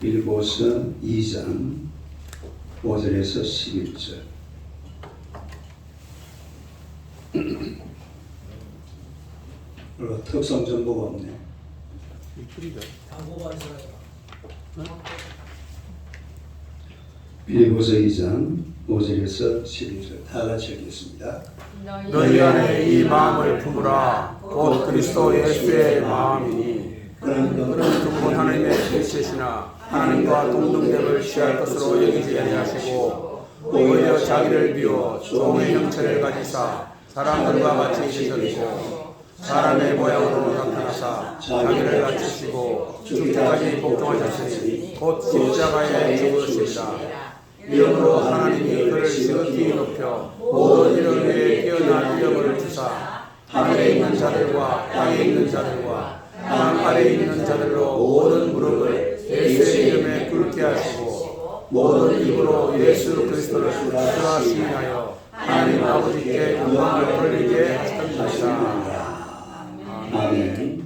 빌보서 2장 5절에서 11절. 특성 정보가 없네. 빌보서 2장 5절에서 11절 다 같이 읽겠습니다. 너희 안에 이 마음을 품으라. 곧 그리스도 예수의 마음이니 그는 두 분 하나님의 빛이시나 하나님과 동등됨을 취할 것으로 여기지 아니하시고 오히려 자기를 비워 종의 형체를 가지사 사람들과 같이 계셨고 사람의 모양으로 나타나사 자기를 낮추시고 죽기까지 복종하셨으니 곧 십자가에 죽으시리라. 이름으로 하나님이 그를 지극히 높여 모든 이름 위에 뛰어난 이름을 주사 하늘에 있는 자들과 땅에 있는 자들과 땅 아래에 있는 자들로 모든 무릎을 예수의 이름에 꿇게 하시고 모든 입으로 예수 그리스도를 주하시나요 하나님 아버지께 영광을 돌리게 하셨습니다. 아멘.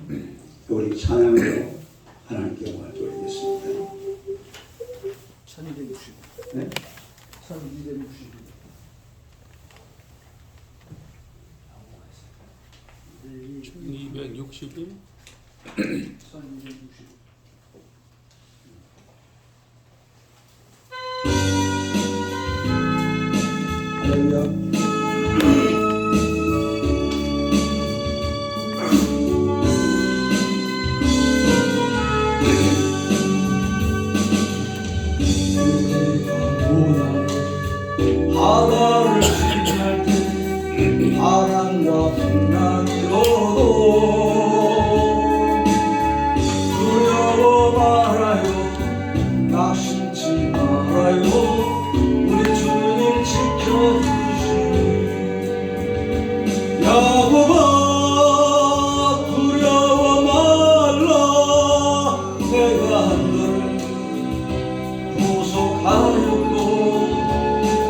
우리 찬양으로 하나님께 영광을 돌리겠습니다. 1260. 네? 1260. 1260일 1260. 할렐루야. 바다를 지날 때 바람과 풍랑이 오도 두려워 말아요. 낙심치 말아요. 우리 주님 지켜주시니 야곱아 두려워 말라. 내가 너를 구속하려고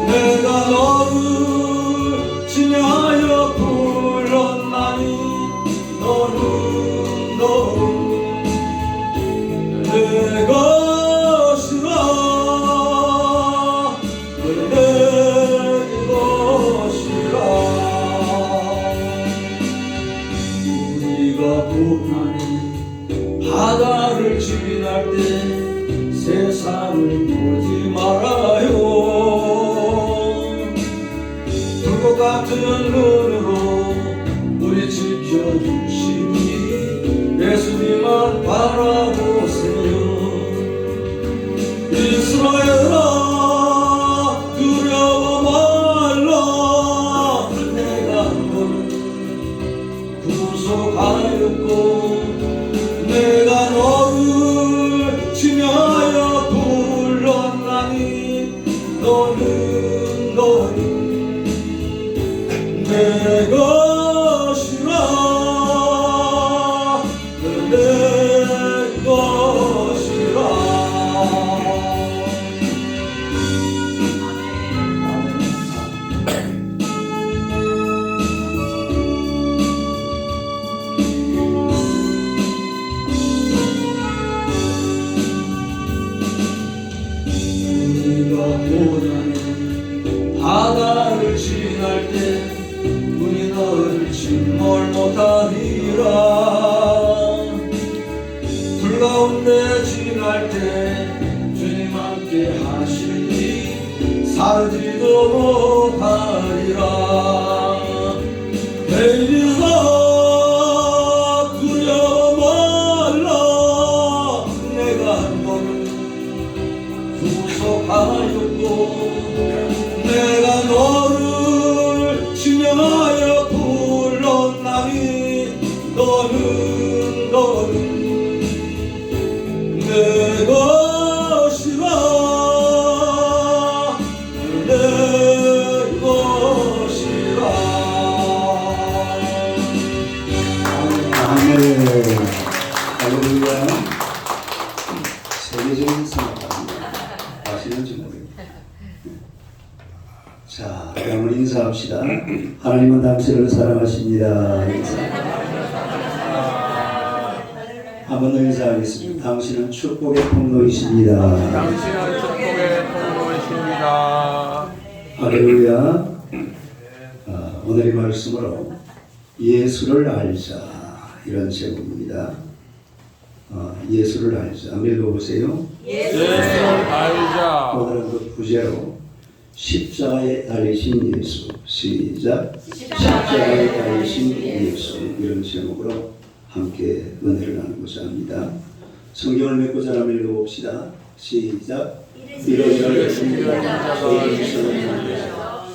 내가 너를 지냐하여 불렀나니 너는 내 것이라. 너는 내 것이라. 우리가 고난이 바다를 지날 때 세상을 보지 말아요. 불꽃 같은 눈으로 우리 지켜주시니 예수님만 바라보세요. 이스라엘아 두려워 말라. 내가 너를 구속하였고 내가 너를 칭하여 불렀나니 너는 내 것이라. 너는 내 것이라. 우리가 고난의 바다를 지날 때 우리 너를 침몰 못하리라. 불 가운데 지날 때 주님 함께 하시니 살지도 못하리라. 엘리사 두려워 말라. 내가 너를 구속하였고 내가 너를 지명하여 불렀나니 너는 내 것이라. 내 것이라. 아멘. 할렐루야. 세계적인 생각합니다. 아시는지 모르겠습니다. 자, 그럼 우리 인사합시다. 하나님은 당신을 사랑하십니다. 인사. 한번 더 인사하겠습니다. 당신은 축복의 통로이십니다. 당신은 축복의 통로이십니다. 할렐루야. 오늘의 말씀으로 예수를 알자 이런 제목입니다. 예수를 알자. 한번 읽어보세요. 예수를 알자. 오늘은 그 부제로 십자가에 달리신 예수. 시작. 십자가에 달리신 예수. 이런 제목으로 함께 은혜를 나누고자 합니다. 성경을 맺고 잘 한번 읽어봅시다. 시작. 이러저러 준비한 자가 예수를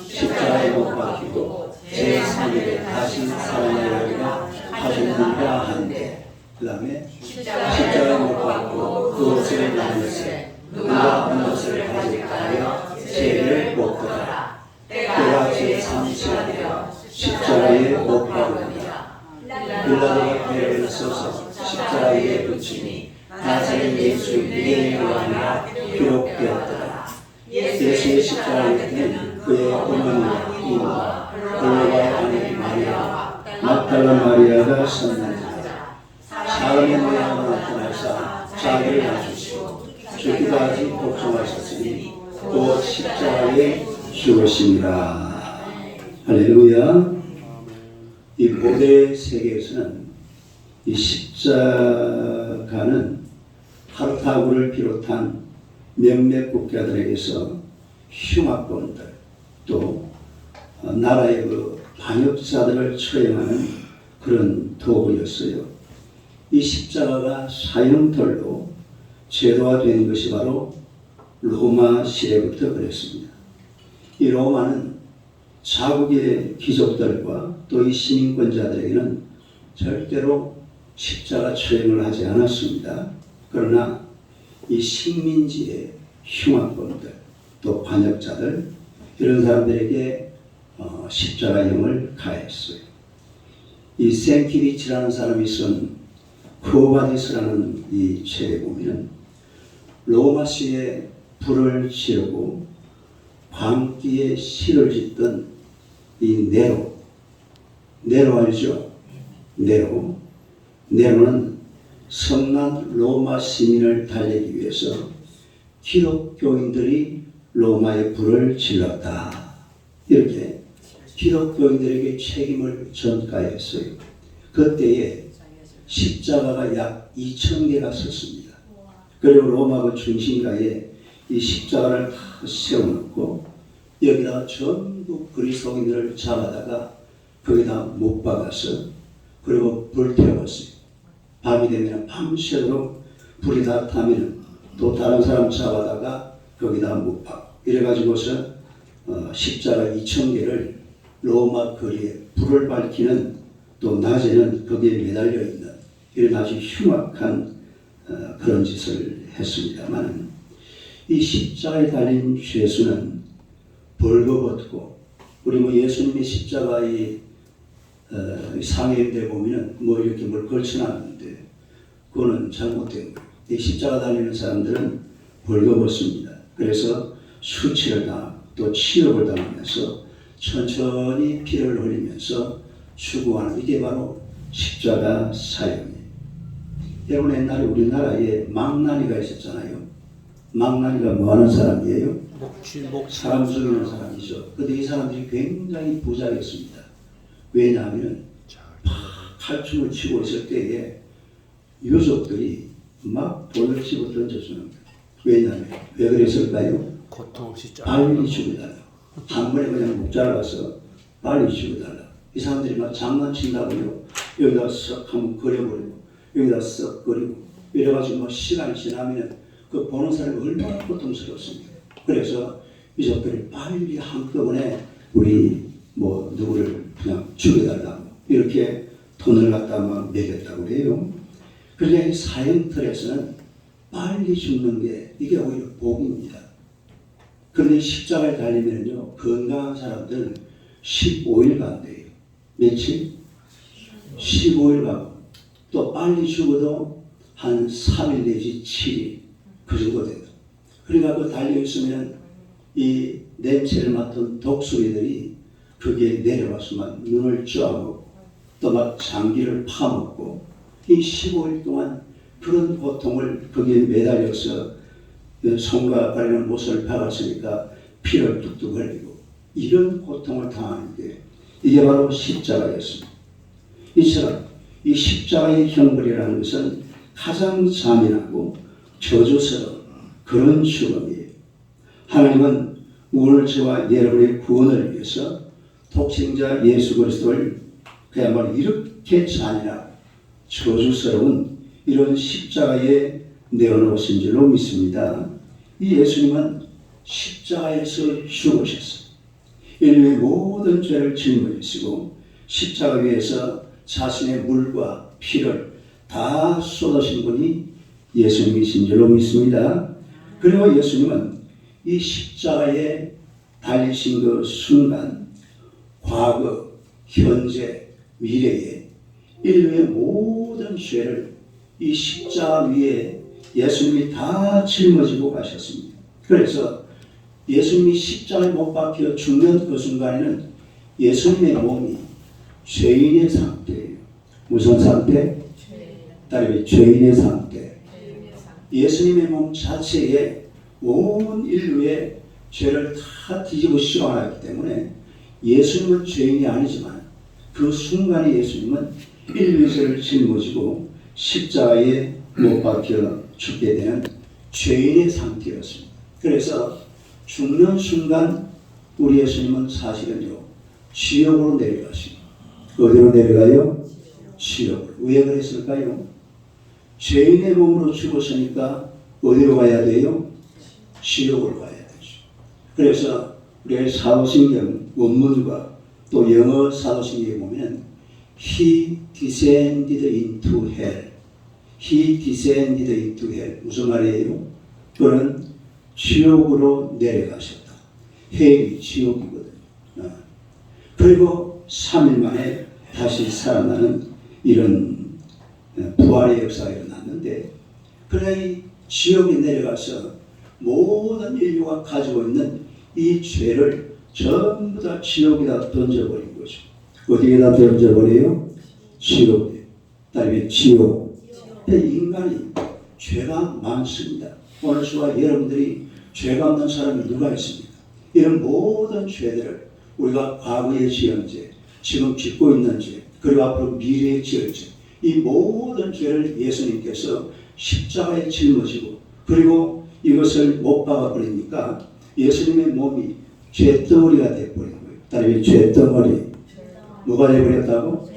십자가에 못 박히고 제3일에 다시 살아나리라 하셨느니라 하는데, 그 다음에 십자가에 못 박고 그것을 나누세 누가 어느 것을 가질까 하여 죄를 묻더라. 때가 제3시가 되어 십자가에 못 박으니라. 빌라도가 배를 써서 십자가에 붙이니 나사렛 예수 유대인으로 아니라 기록되었더라. 예수의 십자가 곁에는 그의 어머니와 이모와 글로바의 아내 마리아와 막달라 마리아가 섰느니라. 사람의 모양으로 나타나사 자기를 낮추시고 죽기까지 복종하셨으니 또 십자가에 죽으시니라. 할렐루야. 이 고대 세계에서는 이 십자가는 카르타고를 비롯한 몇몇 국가들에게서 흉악범들 또 나라의 그 반역자들을 처형하는 그런 도구였어요. 이 십자가가 사형털로 제도화된 것이 바로 로마 시대부터 그랬습니다. 이 로마는 자국의 귀족들과 또 이 시민권자들에게는 절대로 십자가 처형을 하지 않았습니다. 그러나 이 식민지의 흉악범들 또 반역자들 이런 사람들에게 십자가형을 가했어요. 이 생키비치라는 사람이 쓴 쿠오바디스라는 이 책에 보면 로마시에 불을 지르고 광기에 실을 짓던 이 네로 알죠? 네로는 성난 로마 시민을 달래기 위해서 기독교인들이 로마에 불을 질렀다. 이렇게 기독교인들에게 책임을 전가했어요. 그때에 십자가가 약 2,000개가 섰습니다. 그리고 로마 그 중심가에 이 십자가를 세워놓고 여기다 전부 그리스도인들을 잡아다가 거기다 못 박아서 그리고 불태웠어요. 밤이 되면 밤새도록 불이 다 타면 또 다른 사람 잡아다가 거기다 못 박고 이래가지고서 십자가 2,000개를 로마 거리에 불을 밝히는 또 낮에는 거기에 매달려 있는 이런 아주 흉악한 그런 짓을 했습니다만 이 십자가에 달린 죄수는 벌거벗고 우리 뭐 예수님의 십자가의 상해인데 보면은 뭐 이렇게 뭘 걸쳐놨는데 그거는 잘못된 거예요. 이 십자가 달리는 사람들은 벌거벗습니다. 그래서 수치를 당하고 또 치욕을 당하면서 천천히 피를 흘리면서 추구하는 이게 바로 십자가 사형이에요. 여러분 옛날에 우리나라에 망나니가 있었잖아요. 망나니가 뭐하는 사람이에요? 사람 죽이는 사람이죠. 그런데 이 사람들이 굉장히 부자였습니다. 왜냐하면 칼춤을 치고 있을 때에 유족들이 막 돌을 집어 던져주는 거예요. 왜냐하면 왜 그랬을까요? 고통 없이 빨리 죽여달라. 한 번에 그냥 목 잘라서 빨리 죽여달라. 이 사람들이 막 장난친다고요. 여기다 썩 한번 그려버리고 여기다 썩 그리고 이래가지고 뭐 시간이 지나면 그 보는 사람이 얼마나 고통스럽습니까. 그래서 유족들이 빨리 한꺼번에 우리 뭐 누구를 그냥 죽여달라고 이렇게 돈을 갖다 막 매겼다고 해요. 그러니까 사형틀에서는 빨리 죽는 게 이게 오히려 복입니다. 그런데 십자가에 달리면요 건강한 사람들 15일간 돼요. 며칠? 15일간. 또 빨리 죽어도 한 3일 내지 7일 그 정도 돼요. 그러니까 그 달려있으면 이 냄새를 맡은 독수리들이 거기에 내려와서 막 눈을 쪼아먹고 또 막 장기를 파먹고 이 15일 동안 그런 고통을 거기에 매달려서 손과 발에는 못을 박았으니까 피를 뚝뚝 흘리고 이런 고통을 당하는 게 이게 바로 십자가였습니다. 이처럼 이 십자가의 형벌이라는 것은 가장 잔인하고 저주스러운 그런 죽음이에요. 하나님은 오늘 저와 여러분의 구원을 위해서 독생자 예수 그리스도를 그야말로 이렇게 잔인하고 저주스러운 이런 십자가에 내어놓으신 줄로 믿습니다. 이 예수님은 십자가에서 죽으셨어요. 인류의 모든 죄를 짊어지시고 십자가 위에서 자신의 물과 피를 다 쏟으신 분이 예수님이신 줄로 믿습니다. 그리고 예수님은 이 십자가에 달리신 그 순간 과거, 현재, 미래에 인류의 모든 죄를 이 십자가 위에 예수님이 다 짊어지고 가셨습니다. 그래서 예수님이 십자가에 못 박혀 죽는 그 순간에는 예수님의 몸이 죄인의 상태예요. 무슨 상태? 따르면 죄인의 상태. 예수님의 몸 자체에 온 인류의 죄를 다 뒤집어 씌워놨기 때문에 예수님은 죄인이 아니지만 그 순간에 예수님은 인류의 죄를 짊어지고 십자가에 못 박혀 죽게 되는 죄인의 상태였습니다. 그래서 죽는 순간 우리 예수님은 사실은요 지옥으로 내려가십니다. 어디로 내려가요? 지옥으로. 왜 그랬을까요? 죄인의 몸으로 죽었으니까 어디로 가야 돼요? 지옥으로 가야 되죠. 그래서 우리가 사도신경 원문과 또 영어 사도신경에 보면 He descended into hell. He descended into hell. 무슨 말이에요? 그는 지옥으로 내려가셨다. 헬이 지옥이거든요. 그리고 3일 만에 다시 살아나는 이런 부활의 역사가 일어났는데, 그러나 이 지옥에 내려가서 모든 인류가 가지고 있는 이 죄를 전부 다 지옥에다 던져버린 거죠. 어디에다 던져버려요? 지옥에. 그다음에 지옥. 인간이 죄가 많습니다. 오늘 수와 여러분들이 죄가 없는 사람이 누가 있습니까? 이런 모든 죄들을 우리가 과거에 지은 죄, 지금 짓고 있는 죄, 그리고 앞으로 미래에 지을 죄, 이 모든 죄를 예수님께서 십자가에 짊어지고 그리고 이것을 못 박아버리니까 예수님의 몸이 죄덩어리가 되어버린 거예요. 다른 죄덩어리. 뭐가 되어버렸다고?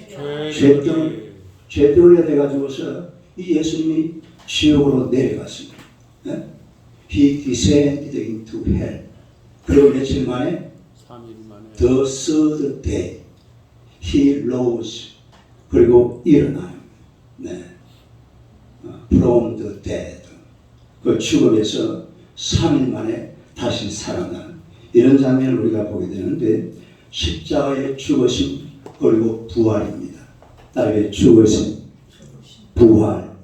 죄덩어리가 돼가지고서 이 예수님이 지옥으로 내려갔습니다. 네? He descended into hell. 그리고 며칠 만에 3일 만에 The third day He rose. 그리고 일어나요. 네. From the dead. 그 죽음에서 3일 만에 다시 살아나는 이런 장면을 우리가 보게 되는데, 십자가의 죽으심 그리고 부활입니다. 다음에 죽으심, 부활.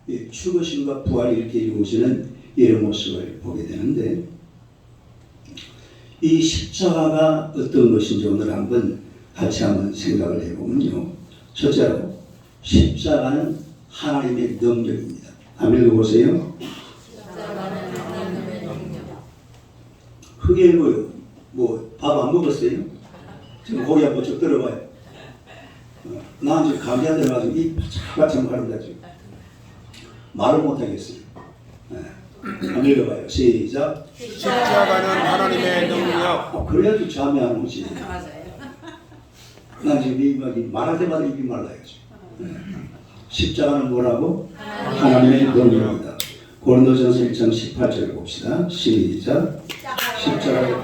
이 죽으심과 부활이 이렇게 이루어지는 이런 모습을 보게 되는데, 이 십자가가 어떤 것인지 오늘 같이 한번 생각을 해보면요. 첫째로 십자가는 하나님의 능력입니다. 한번 읽어보세요. 크게 읽어요. 밥 안 먹었어요? 지금 고기 한번 쭉 들어봐요. 나 지금 감기 안 들어가지고 이 바짝바짝 마른다 지금. 말을 못하겠어요. 한번 읽어봐요. 시작. 십자가는 하나님의 능력. 그래야지 잠이 안 오지. 난 지금 말할 때마다 입이 말라요. 십자가는 뭐라고? 하나님의 능력입니다. 고린도전서 1장 18절을 봅시다. 시작. 십자가의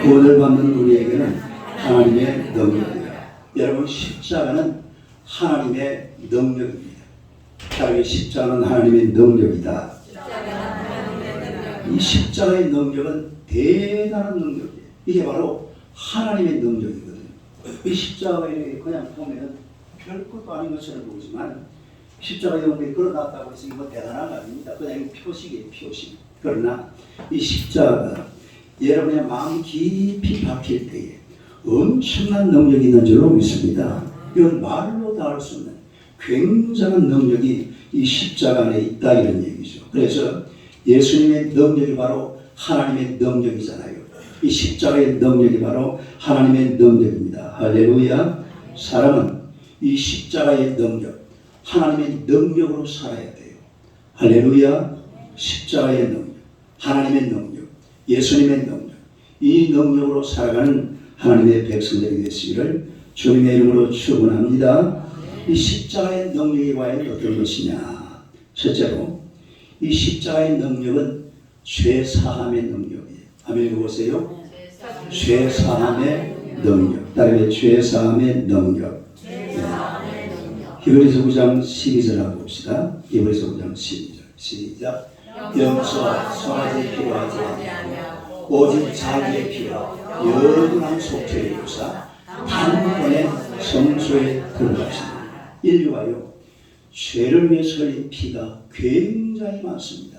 구원을 받는 우리에게는 하나님의 능력입니다. 여러분, 십자가는 하나님의 능력입니다. 다른 십자가는 하나님의 능력이다. 이 십자가의 능력은 대단한 능력이에요. 이게 바로 하나님의 능력이거든요. 이 십자가에 그냥 보면 별것도 아닌 것처럼 보이지만 십자가의 용이 걸어놨다고 해서 이거 대단한 거 아닙니다. 그냥 표식이에요, 표식. 그러나 이 십자가가 여러분의 마음 깊이 박힐 때에 엄청난 능력이 있는 줄로 믿습니다. 이건 말로 감당할 수 없는 굉장한 능력이 이 십자가 안에 있다 이런 얘기죠. 그래서 예수님의 능력이 바로 하나님의 능력이잖아요. 이 십자가의 능력이 바로 하나님의 능력입니다. 할렐루야. 사람은 이 십자가의 능력, 하나님의 능력으로 살아야 돼요. 할렐루야. 십자가의 능력, 하나님의 능력, 예수님의 능력, 이 능력으로 살아가는 하나님의 백성들이 되시기를 주님의 이름으로 축원합니다. 이 십자가의 능력이 과연 어떤 것이냐? 첫째로 이 십자가의 능력은 죄 사함의 능력이에요. 한번 읽어보세요. 죄 사함의 능력. 다음에 죄 사함의 능력. 히브리서 9장 12절 한번 봅시다. 히브리서 9장 12절. 시작. 염소와 송아지의 피로 하지 아니하고 오직 자기의 피로 영원한 속죄를 이루사 단번에 성소에 들어가시니 인류가요 죄를 위해서 흘린 피가 굉장히 많습니다.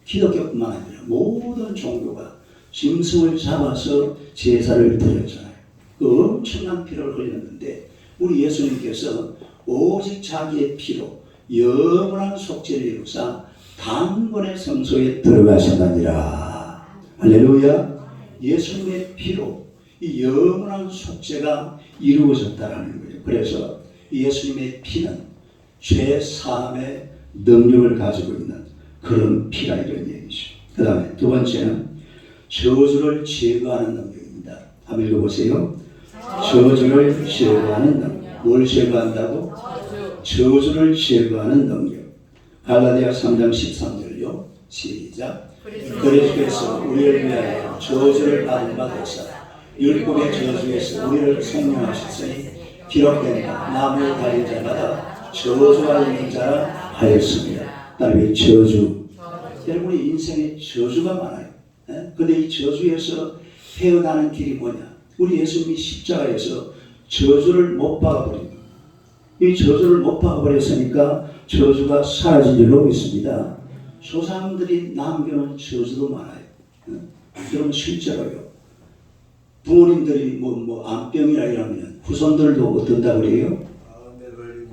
기독교뿐만 아니라 모든 종교가 짐승을 잡아서 제사를 드렸잖아요. 그 엄청난 피를 흘렸는데 우리 예수님께서 오직 자기의 피로 영원한 속죄를 이루사 단번에 성소에 들어가셨느니라. 할렐루야. 예수님의 피로 이 영원한 속죄가 이루어졌다는 거예요. 그래서 예수님의 피는 죄 사함의 능력을 가지고 있는 그런 피라 이런 얘기죠. 그 다음에 두 번째는 저주를 제거하는 능력입니다. 한번 읽어보세요. 저주를 제거하는 능력. 뭘 제거한다고? 저주를 제거하는 능력. 갈라디아 3장 13절요. 시작. 그리스도께서 우리를 위하여 저주를 받은 바 되사 율법의 저주에서 우리를 성령하셨으니 기록된바 나무에 달린 자마다 저주가 있는 자라 하였습니다. 다음에 저주. 여러분의 인생에 저주가 많아요. 근데 이 저주에서 헤어나는 길이 뭐냐? 우리 예수님이 십자가에서 저주를 못 박아버립니다. 이 저주를 못 박아버렸으니까 저주가 사라진 줄로 믿습니다. 조상들이 남겨놓은 저주도 많아요. 여러분 실제로요. 부모님들이 암병이라 이러면 후손들도 어떤다고 그래요?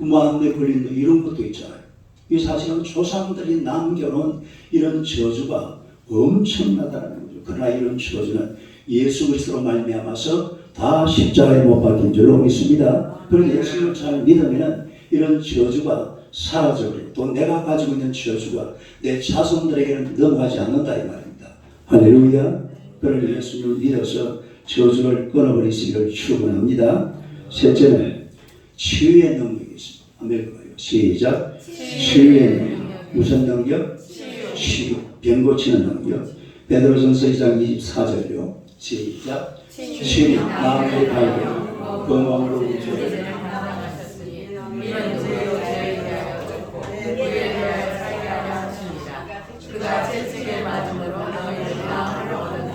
암에 걸린 이런 것도 있잖아요. 이 사실은 조상들이 남겨놓은 이런 저주가 엄청나다는 거죠. 그러나 이런 저주는 예수 그리스도로 말미암아서 다 십자가에 못 박힌 줄로 믿습니다. 그리고 예수님을 잘 믿으면 이런 저주가 사라져버리고 또 내가 가지고 있는 저주가 내 자손들에게는 넘어가지 않는다 이 말입니다. 할렐루야. 그러니 예수님을 믿어서 저주를 끊어버리시기를 축원합니다. 셋째는 치유의 능력이 있습니다. 한번 읽어봐요. 시작. 치유의 능력. 무슨 능력? 치유. 병 고치는 능력. 베드로전서 2장 24절요. 시작. 치유. 마음의 발견. 건강으로 움직여.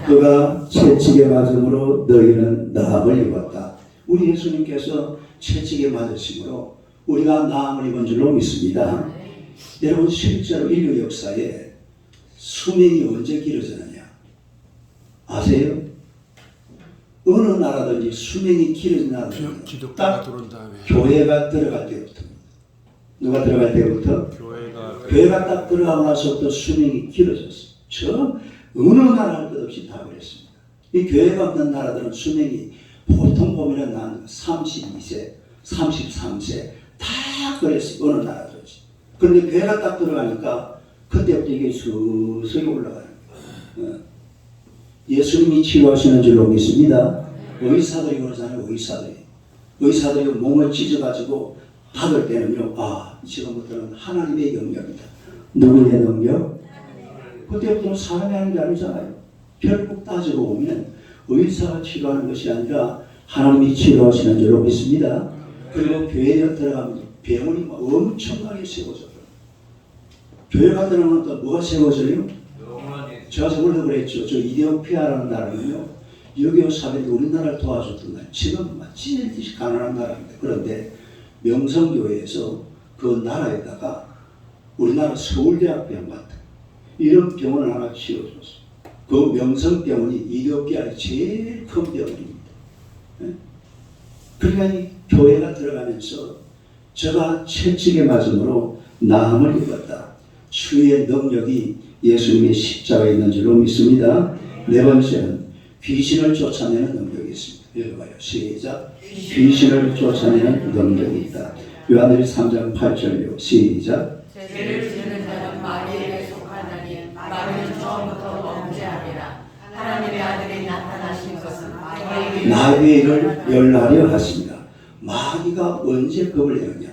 그가 채찍에 맞음으로 너희는 나음을 입었다. 우리 예수님께서 채찍에 맞으심으로 우리가 나음을 입은 줄로 믿습니다. 여러분 실제로 인류 역사에 수명이 언제 길어졌느냐 아세요? 어느 나라든지 수명이 길어진 나라는 기독교가 들어온 다음에 교회가 들어갈 때부터. 누가 들어갈 때부터? 교회가 딱 들어가고 나서부터 수명이 길어졌어요. 저 어느 나라 할 것 없이 다 그랬습니다. 이 교회가 없는 나라들은 수명이 보통 보면 한 32세, 33세 다 그랬어요. 어느 나라든지. 그런데 교회가 딱 들어가니까 그때부터 이게 서서히 올라가는 거예요. 예수님이 치료하시는 줄로 믿습니다. 의사들이 그러잖아요. 의사들이 몸을 찢어가지고 박을 때는요. 아 지금부터는 하나님의 영역이다. 누구의 영역? 그때부터는 사람이 하는 게 아니잖아요. 결국 따지고 보면 의사가 치료하는 것이 아니라 하나님이 치료하시는 줄로 믿습니다. 그리고 교회에 들어가면 병원이 엄청나게 세워져요. 교회가 들어가면 또 뭐가 세워져요? 제가 저번에 그랬죠. 저 이디오피아라는 나라는요. 유교 사회도 우리나라를 도와줬던 나라. 지금 찢을 듯이 가난한 나라입니다. 그런데 명성교회에서 그 나라에다가 우리나라 서울대학병 같은 이런 병원을 하나 지어줬어요. 그 명성병원이 이디오피아의 제일 큰 병원입니다. 그러니까 이 교회가 들어가면서 저가 채찍에 맞음으로 나음을 입었다. 주의 능력이 예수님의 십자가에 있는 줄로 믿습니다. 네 번째는 귀신을 쫓아내는 능력이 있습니다. 읽어봐요. 시작. 귀신을 쫓아내는 능력이 있다. 요한일서 3장 8절요. 시작. 죄를 지는 자는 마귀에게 속하나니 마귀는 처음부터 범죄하리라. 하나님의 아들이 나타나신 것은 마귀를 멸하려 하십니다. 마귀가 언제 겁을 내느냐?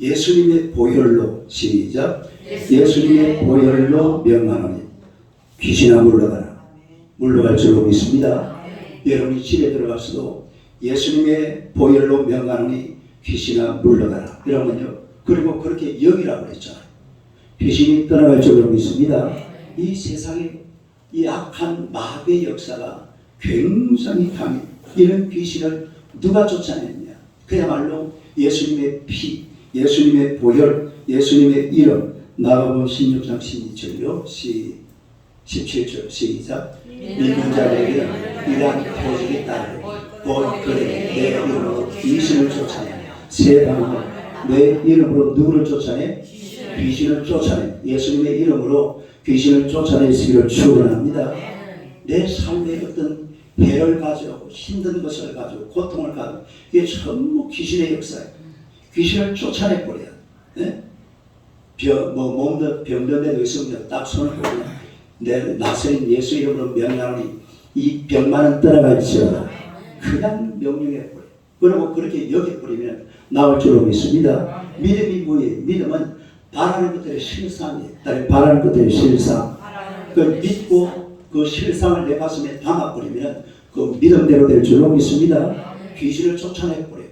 예수님의 보혈로 시작. 예수님의 보혈로 명하노니 귀신아 물러가라. 물러갈 줄로 믿습니다. 여러분이 집에 들어가서도 예수님의 보혈로 명하노니 귀신아 물러가라. 이러면요. 그리고 그렇게 여기라고 그랬잖아요. 귀신이 떠나갈 줄로 믿습니다. 이 세상에 이 악한 마귀의 역사가 굉장히 강해. 이런 귀신을 누가 쫓아냈냐? 그야말로 예수님의 피, 예수님의 보혈, 예수님의 이름. 마가복음 16장 12절요. 17절 시작. 믿는 자에게는 이러한 표적이 따르고 곧 그들이 내 이름으로 귀신을 쫓아내. 세 방언 내 이름으로 누구를 쫓아내? 귀신을 쫓아내. 예수님의 이름으로 귀신을 쫓아내시기를 축원합니다. 내 삶에 어떤 해를 가지고 힘든 것을 가지고 고통을 가지고 이게 전부 귀신의 역사예요. 귀신을 쫓아내버려야 네? 몸도 병든 데도 있으면 딱 손을 보면 내 나서인 예수 이름으로 명령하니 이 병만은 떠나갈지어다. 그냥 명령해버려요. 그리고 그렇게 여겨버리면 나올 줄로 믿습니다. 믿음이 뭐예요? 믿음은 바라는 것들의 실상이에요. 바라는 것들의 실상. 그 믿고 그 실상을 내 가슴에 담아버리면 그 믿음대로 될 줄로 믿습니다. 귀신을 쫓아내버려요.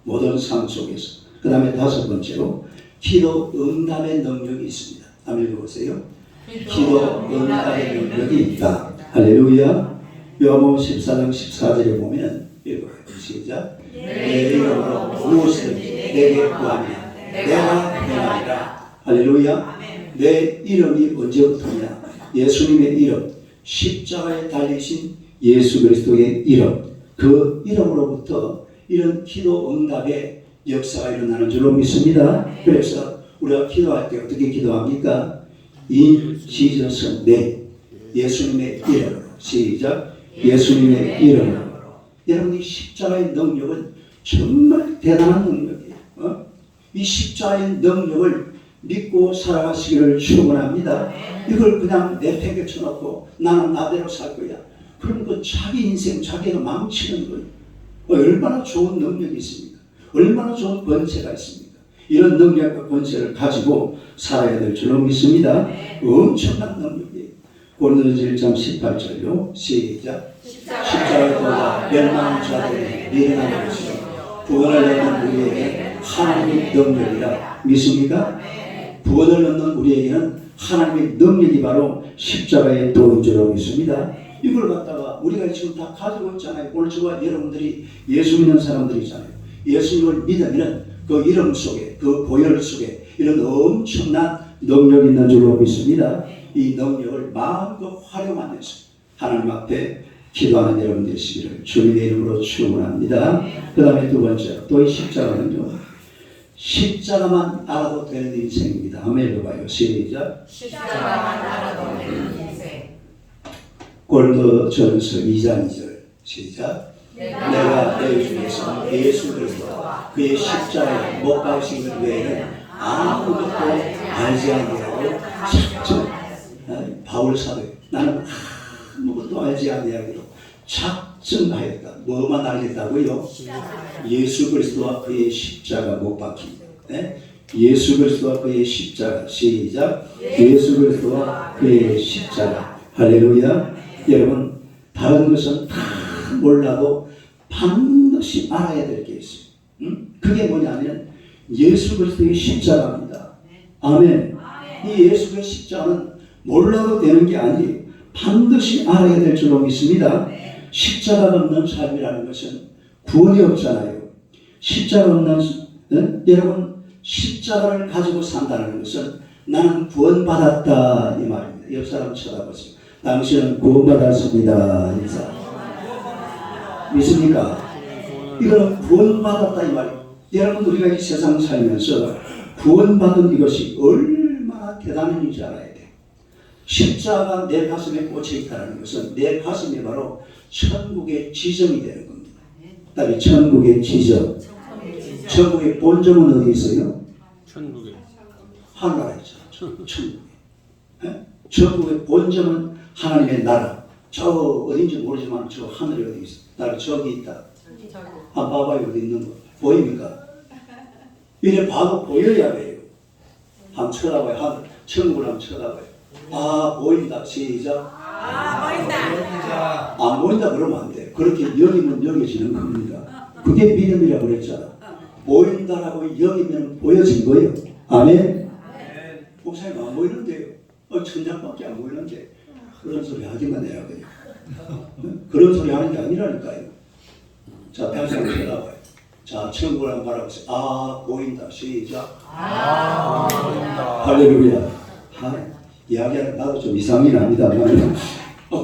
모든 삶 속에서. 그 다음에 다섯 번째로 기도 응답의 능력이 있습니다. 한번 읽어보세요. 기도 응답의 능력이 있다. 할렐루야. 요한복음 14장 14절에 보면 읽어요. 시작. 내 이름으로 무엇이든지 내게 구하면 내가 행하리라. 할렐루야. 내 이름이 언제부터냐? 예수님의 이름, 십자가에 달리신 예수 그리스도의 이름, 그 이름으로부터 이런 기도 응답의 역사가 일어나는 줄로 믿습니다. 그래서 우리가 기도할 때 어떻게 기도합니까? In Jesus name. 예수님의 이름으로. 시작. 예수님의 이름으로. 여러분 이 십자가의 능력은 정말 대단한 능력이에요. 이 십자가의 능력을 믿고 살아가시기를 축원합니다. 이걸 그냥 내팽개쳐놓고 나는 나대로 살 거야. 그럼 그 자기 인생 자기가 망치는 거예요. 얼마나 좋은 능력이 있습니까? 얼마나 좋은 권세가 있습니까? 이런 능력과 권세를 가지고 살아야 될 줄로 믿습니다. 엄청난 능력이에요. 고린도전서 1장 18절요. 시작. 십자가에 돌아 멸망한 자들에게 미련한 것이요 구원을 얻는 우리에게 하나님의 능력이라. 믿습니까? 구원을 얻는 우리에게는 하나님의 능력이 바로 십자가의 도인 줄로 믿습니다. 이걸 갖다가 우리가 지금 다 가지고 있잖아요. 오늘 저와 여러분들이 예수 믿는 사람들이잖아요. 예수님을 믿으면 그 이름 속에 그 보혈 속에 이런 엄청난 능력이 있는 줄로 믿습니다. 이 능력을 마음껏 활용하면서 하나님 앞에 기도하는 여러분 되시기를 주님의 이름으로 축원합니다. 그 다음에 두 번째 또 이 십자가는요. 십자가만 알아도 되는 인생입니다. 한번 읽어봐요. 시작. 십자가만 알아도 되는 인생. 고린도전서 2장 2절. 시작. 내가 너희 중에서 예수 그리스도와 그의 십자가에 못 박으신 것 외에는 아무것도 알지 아니하고 작정. 바울 사도 나는 아무것도 알지 아니하기로 작정하였다. 뭐만 알겠다고요? 예수 그리스도와 그의 십자가 못 박힌. 네? 예수 그리스도와 그의 십자가. 시작. 예수 그리스도와 그의 십자가. 할렐루야. 여러분 다른 것은 다 몰라도 반드시 알아야 될 게 있어요. 그게 뭐냐면 예수 그리스도의 십자가입니다. 아멘. 이 예수의 십자가는 몰라도 되는 게 아니에요. 반드시 알아야 될 줄로 믿습니다. 십자가 없는 삶이라는 것은 구원이 없잖아요. 십자가 없는 여러분 십자가를 가지고 산다는 것은 나는 구원받았다 이 말입니다. 옆 사람 쳐다보세요. 당신은 구원받았습니다. 인사. 믿습니까? 이거는 구원받았다 이 말이에요. 여러분 우리가 이 세상 살면서 구원받은 이것이 얼마나 대단한 일인지 알아야 돼. 십자가 내 가슴에 꽂혀 있다는 것은 내 가슴이 바로 천국의 지점이 되는 겁니다. 그다음에 천국의 지점. 천국의 본점은 어디 있어요? 천국에. 하늘나라에 있잖아. 천국에. 예? 천국의 본점은 하나님의 나라. 저 어딘지 모르지만 저 하늘이 어디 있어? 나라 저기 있다. 한번 봐봐요. 어디 있는 거. 보입니까? 이래 봐도 보여야 돼요. 한번 쳐다봐요. 하늘. 천국을 한번 쳐다봐요. 아 보인다. 시작. 보인다. 안 보인다 그러면 안 돼. 그렇게 여기면 여겨지는 겁니다. 그게 믿음이라고 그랬잖아. 보인다라고 여기면 보여진 거예요. 아멘. 목사님 안 보이는데요. 천장밖에 안 보이는데 그런 소리 하기만 해야 돼요. 그런 소리 하는 게 아니라니까요. 자, 다시 한번 쳐다봐요. 자, 천국을 한번 바라보세요. 아, 보인다. 시작. 보인다. 할렐루야. 이야기하는 나도 좀 이상이 납니다만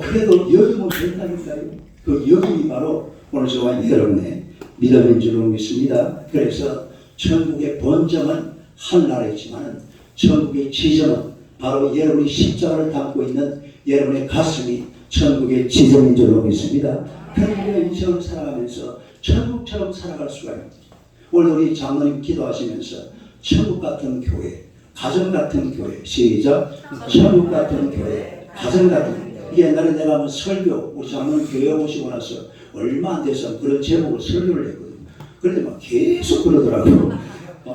그래도 여기면 된다니까요. 그 여기 바로 오늘 저와 여러분의 믿음인 줄로 믿습니다. 그래서 천국의 본점은 하늘나라에 있지만 천국의 지점은 바로 여러분이 십자가를 담고 있는 여러분의 가슴이 천국의 지점인 줄로 믿습니다. 그런데 인생을 살아가면서 천국처럼 살아갈 수가 있습니다. 오늘 우리 장로님 기도하시면서 천국 같은 교회, 가정 같은 교회, 시작. 천국 같은 교회, 가정 같은 교회. 이게 옛날에 내가 한번 설교, 우리 장로님 교회 오시고 나서 얼마 안 돼서 그런 제목으로 설교를 했거든요. 그런데 막 계속 그러더라고요.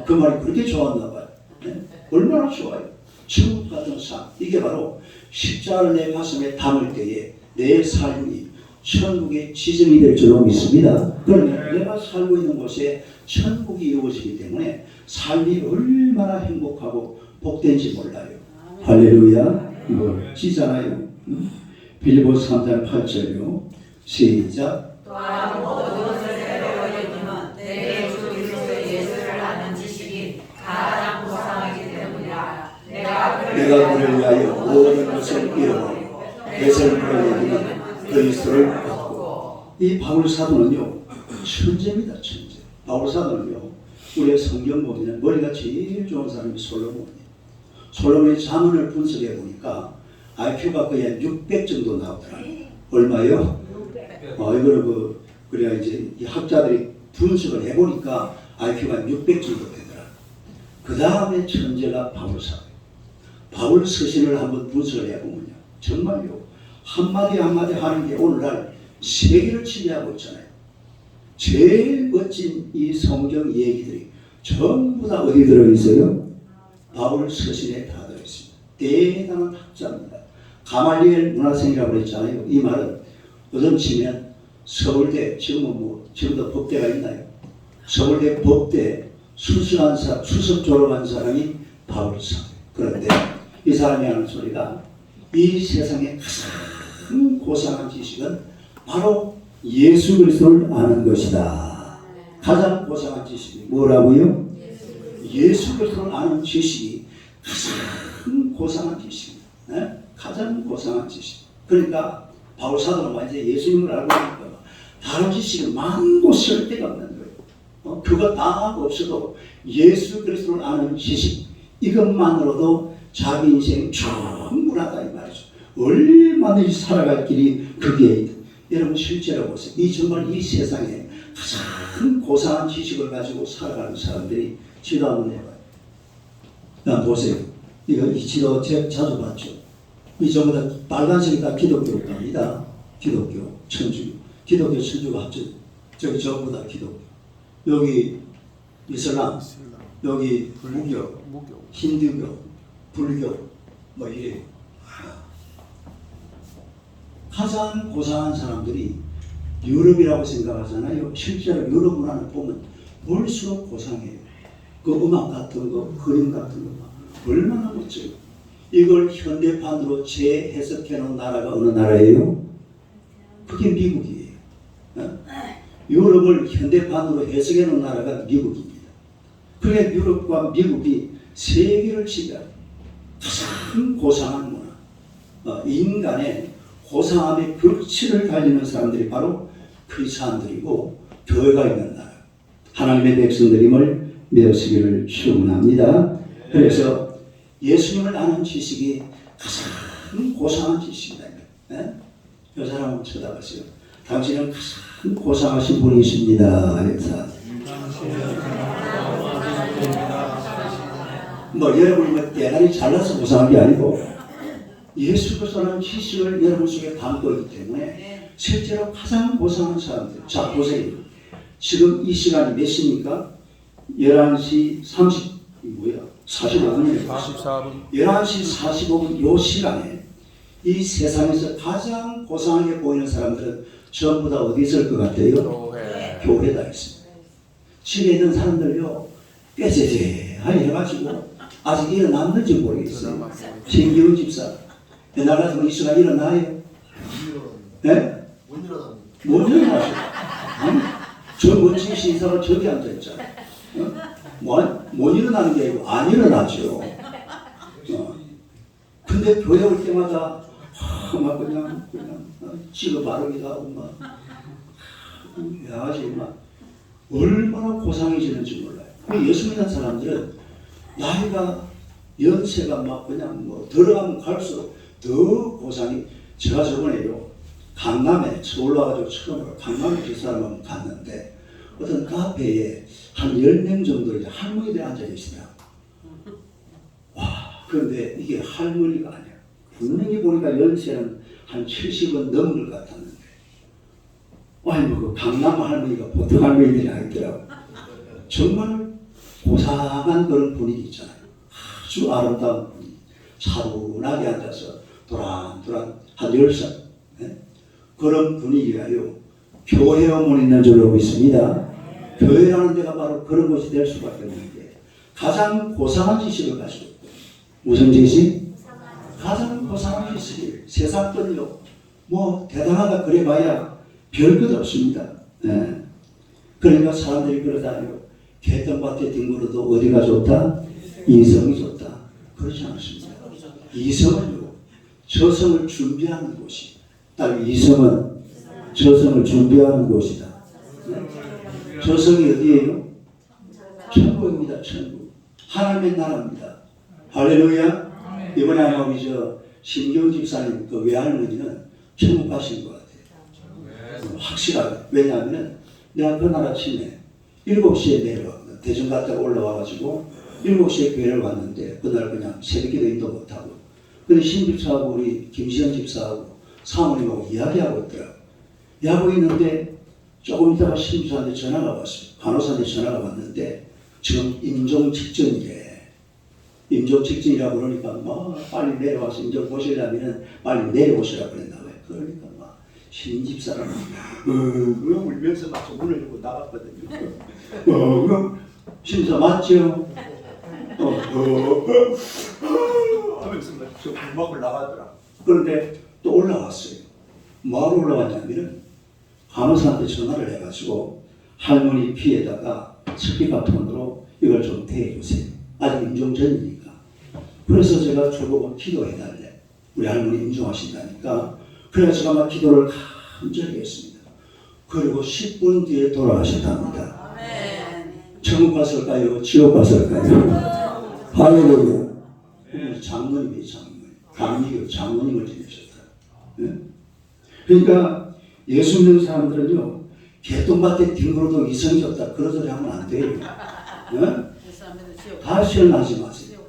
그 말이 그렇게 좋았나 봐요. 네? 얼마나 좋아요. 천국 같은 삶. 이게 바로 십자가를 내 가슴에 담을 때에 내 삶이 천국의 지점이 될 줄로 믿습니다. 그러면 내가 살고 있는 곳에 천국이 이루어지기 때문에 삶이 얼마나 행복하고 복된지 몰라요. 할렐루야. 이거 지잖아요. 빌립보서 3장 8절요. 시작. 또한 모든 것을 새로 여기면 내 주 그리스도 예수를 아는 지식이 가장 고상하기 때문이라. 내가 그를 위하여 모든 것을 잃어버리고 내 삶을 여기는 그리스도를 얻고. 이 바울 사도는요 천재입니다. 천재. 바울 사도는요 우리의 성경 보면 머리가 제일 좋은 사람이 솔로몬이에요. 솔로몬의 자문을 분석해 보니까 IQ가 거의 600 정도 나오더라고요. 얼마요? 이거를 그래야 이제 이 학자들이 분석을 해 보니까 IQ가 600 정도 되더라. 그 다음에 천재가 바울 사도. 바울 서신을 한번 분석을 해 보면요 정말요 한마디 한마디 하는 게 오늘날 세계를 지배하고 있잖아요. 제일 멋진 이 성경 얘기들이 전부 다 어디 들어있어요? 바울 서신에 다 들어있습니다. 대단한 학자입니다. 가말리엘 문화생이라고 그랬잖아요. 이 말은 어떤 치면 서울대, 지금도 법대가 있나요? 서울대 법대 수석 졸업한 사람이 바울 사도. 그런데 이 사람이 하는 소리가 이 세상에 가장 고상한 지식은 바로 예수 그리스도를 아는 것이다. 가장 고상한 지식이 뭐라고요? 예수 그리스도를 아는 지식이 가장 고상한 지식입니다. 네? 가장 고상한 지식. 그러니까 바울 사도는 완전 예수님을 알고 있는 거예요. 다른 지식은 많고 쓸 데가 없는 거예요. 그거 다 없어도 예수 그리스도를 아는 지식 이것만으로도 자기 인생 충분하다 이 말이죠. 얼마나 살아갈 길이 그게 있다. 여러분 실제로 보세요. 정말 이 세상에 가장 고상한 지식을 가지고 살아가는 사람들이 지도 한번 해봐요. 보세요. 이 지도 제가 자주 봤죠. 이 전부 다 빨간색이 다 기독교 겁니다. 기독교, 천주교. 기독교, 천주가 합쳐. 저기 전부 다 기독교. 여기 이슬람, 여기 무교, 힌두교, 불교, 뭐 이래. 가장 고상한 사람들이 유럽이라고 생각하잖아요. 실제로 유럽 문화를 보면 볼수록 고상해요. 그 음악 같은 거, 그림 같은 거 얼마나 멋져요. 이걸 현대판으로 재해석해 놓은 나라가 어느 나라예요? 그게 미국이에요. 유럽을 현대판으로 해석해 놓은 나라가 미국입니다. 그게 유럽과 미국이 세계를 지배하는 가장 고상한 문화, 인간의 고상함의 벽치를 달리는 사람들이 바로 크리스찬들이고 교회가 있는 나라. 하나님의 백성들임을 믿으시기를 축원합니다. 그래서 예수님을 아는 지식이 가장 고상한 지식이다. 네? 이 사람을 쳐다보세요. 당신은 가장 고상하신 분이십니다. 그래서 뭐 여러분이 뭐 대단히 잘나서 고상한 게 아니고 예수 그리스도라는 지식을 여러분 속에 담고 있기 때문에 실제로 가장 고상한 사람들. 자 보세요. 지금 이 시간이 몇 시입니까? 11시 45분이에요. 44분. 11시 45분 요 시간에 이 세상에서 가장 고상하게 보이는 사람들은 전부 다 어디 있을 것 같아요? 교회. 교회다 있습니다. 집에 있는 사람들요 꾀죄죄하게 해가지고 아직 일어났는지 모르겠어요. 신기훈 집사 옛날 같으면 이 시간 일어나요? 네? 못 일어나죠. 저 멋진 신사가 저기 앉아있잖아요. 못 일어나는 게 아니고 안 일어나죠. 근데 교회 올 때마다 막 그냥 찍어 바르기도 하고 막 야지 막 얼마나 고상해지는지 몰라요. 예수 믿는 사람들은 나이가 연세가 막 그냥 뭐 들어가면 갈수록 더 고상이. 제가 저번에요 강남에 서울 와가지고 처음으로 강남에 그 사람을 갔는데 어떤 카페에 한 10명 정도 이제 할머니들이 앉아 계시더라고. 와, 그런데 이게 할머니가 아니야. 분명히 보니까 연세는 한 70은 넘은 것 같았는데, 아니 뭐 그 강남 할머니가 보통 할머니들이 아니더라고. 정말 고상한 그런 분위기 있잖아요. 아주 아름다운 분위기. 차분하게 앉아서 도란도란 한 10살. 네? 그런 분위기가요. 교회에만 있는 줄 알고 있습니다. 교회라는 데가 바로 그런 곳이 될 수밖에 없는데 가장 고상한 지식을 가지고 있고 무슨 지식? 가장 고상한 지식이 세상 건요 뭐 대단하다 그래봐야 별것 없습니다. 네. 그러니까 사람들이 그러잖아요. 개똥밭에 뒹굴어도 어디가 좋다? 이성이 좋다. 그렇지 않습니다. 이성은요 저성을 준비하는 곳이 딱 이성은 저성을 준비하는 곳이다. 네? 저성이 어디예요? 천국입니다. 천국. 하나님의 나라입니다. 할렐루야. 이번에 아마 우리 신경 집사님 그 외할머니는 천국 가신 것 같아요. 확실하게. 왜냐하면 내가 그날 아침에 7시에 내려와 대전 갔다가 올라와가지고 7시에 교회를 왔는데 그날 그냥 새벽기도 인도 못하고 근데 신 집사하고 우리 김시현 집사하고 사모님하고 이야기하고 있더라고요. 하고 있는데 조금 있다가 신 집사한테 전화가 왔어요. 간호사한테 전화가 왔는데 지금 임종 직전이래. 임종 직전이라고 그러니까 막 빨리 내려와서 임종 보시려면 빨리 내려오시라고 그랬나 봐요. 그러니까 막 신 집사는 울면서 막 문을 열고 나갔거든요. 그럼 신사 맞죠? 하면서 저 불막을 나가더라. 그런데 또 올라왔어요. 뭐하러 올라왔냐면은 간호사한테 전화를 해가지고 할머니 피에다가 스피커폰으로 이걸 좀 대해주세요. 아직 임종 전이니까. 그래서 제가 저보고 기도해달래. 우리 할머니 임종하신다니까. 그래서 제가 막 기도를 간절히 했습니다. 그리고 10분 뒤에 돌아가셨답니다. 천국 갔을까요? 지옥 갔을까요? 할렐루야. 장모님이 강미교 장모님을 지내셨다. 네? 그러니까 예수 믿는 사람들은요 개똥밭에 뒹굴어도 이성이 없다 그런 소리 하면 안 돼요. 네? 다 시원하지 마세요.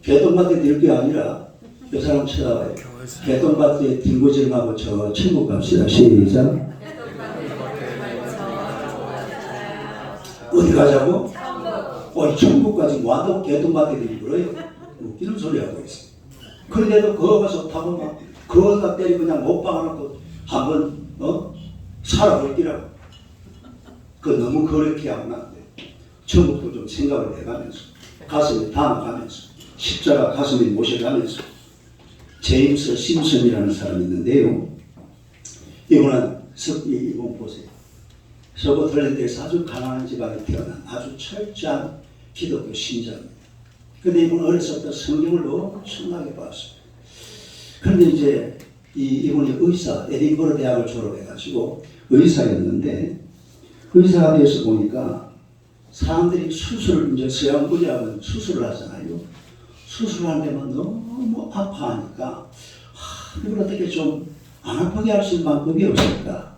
개똥밭에 들 게 아니라 그 사람 쳐다봐요. 개똥밭에 뒹굴지 말고 저 천국 갑시다. 시작. 어디 가자고? 천국까지 와도 개똥밭에 뒹굴어요. 웃기는 소리 하고 있어. 그런데도 거기 가서 타고 막 거기다 때리고 그냥 못 박아놓고 한번 살아볼기라고. 그 너무 그렇게 하면 안 돼. 천국도 좀 생각을 해가면서 가슴에 담아가면서 십자가 가슴에 모셔가면서 제임스 심슨이라는 사람이 있는데요. 이분은 이분 보세요. 서버틀랜드에서 아주 가난한 집안에 태어난 아주 철저한 기독교 신자입니다. 근데 이분은 어렸을 때 성경을 엄청나게 봤어요. 그런데 이제 이분이 의사, 에딘버러 대학을 졸업해가지고 의사였는데 의사가 돼서 보니까 사람들이 수술을 이제 서양 의학은 수술을 하잖아요. 수술할 때만 너무 아파하니까 이걸 어떻게 좀 안 아프게 할 수 있는 방법이 없을까?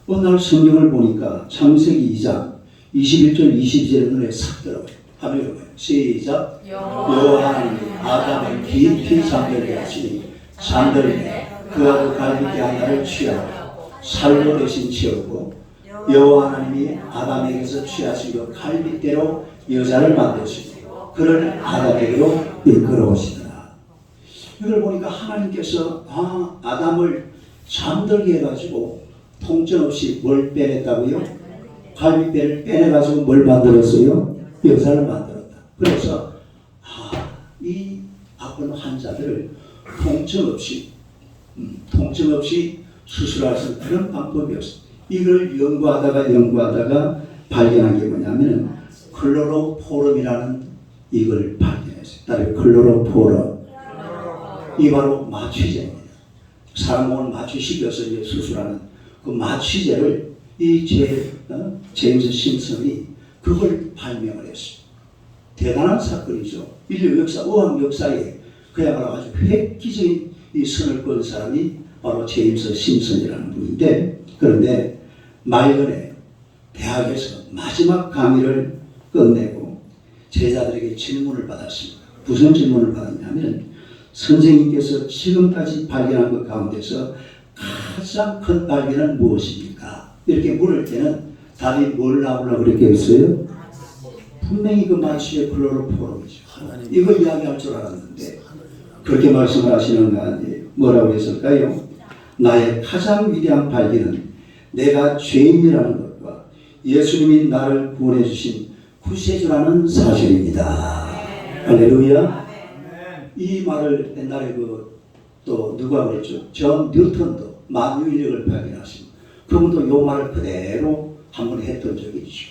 어느 날 성경을 보니까 창세기 2장 21절 22절의 눈에 싹 들어가요. 하면 이거예요. 시작. 여호와 하나님이 아담을 깊이 잠들게 하시니 잠들게 그하고 갈빗대 하나를 취하고 살로 대신 채우고 여호와 하나님이 아담에게서 취하신 그 갈빗대로 여자를 만드시고 그를 아담에게로 이끌어오시더라. 이걸 보니까 하나님께서 아담을 잠들게 해가지고 통증 없이 뭘 빼냈다고요? 갈빗대를 빼내가지고 뭘 만들었어요? 여자를 만들었다. 그래서 이 아픈 환자들을 통증 없이 수술할 수 있는 그런 방법이 없어. 이걸 연구하다가 발견한 게 뭐냐면 클로로포름이라는 이걸 발견했어요. 따로 클로로포름. 이 바로 마취제입니다. 사람 몸을 마취시켜서 이제 수술하는 그 마취제를 이 제임스 심슨이 그걸 발명을 했어요. 대단한 사건이죠. 인류 역사, 의학 역사에 그야말로 아주 획기적인 이 선을 끈 사람이 바로 제임스 심슨이라는 분인데, 그런데 말년에 대학에서 마지막 강의를 끝내고 제자들에게 질문을 받았습니다. 무슨 질문을 받았냐면 선생님께서 지금까지 발견한 것 가운데서 가장 큰 발견은 무엇입니까? 이렇게 물을 때는 답이 뭘 나오려고 그렇게 했어요? 분명히 그 마취의 클로로포름이죠. 이거 이야기할 줄 알았는데 그렇게 말씀을 하시는 거 아니에요. 뭐라고 했을까요? 나의 가장 위대한 발견은 내가 죄인이라는 것과 예수님이 나를 구원해 주신 구세주라는 사실입니다. 할렐루야. 이 말을 옛날에 또 누가 그랬죠? 전 뉴턴도 만유인력을 발견하십니다. 그분도 이 말을 그대로 한번 했던 적이 있죠.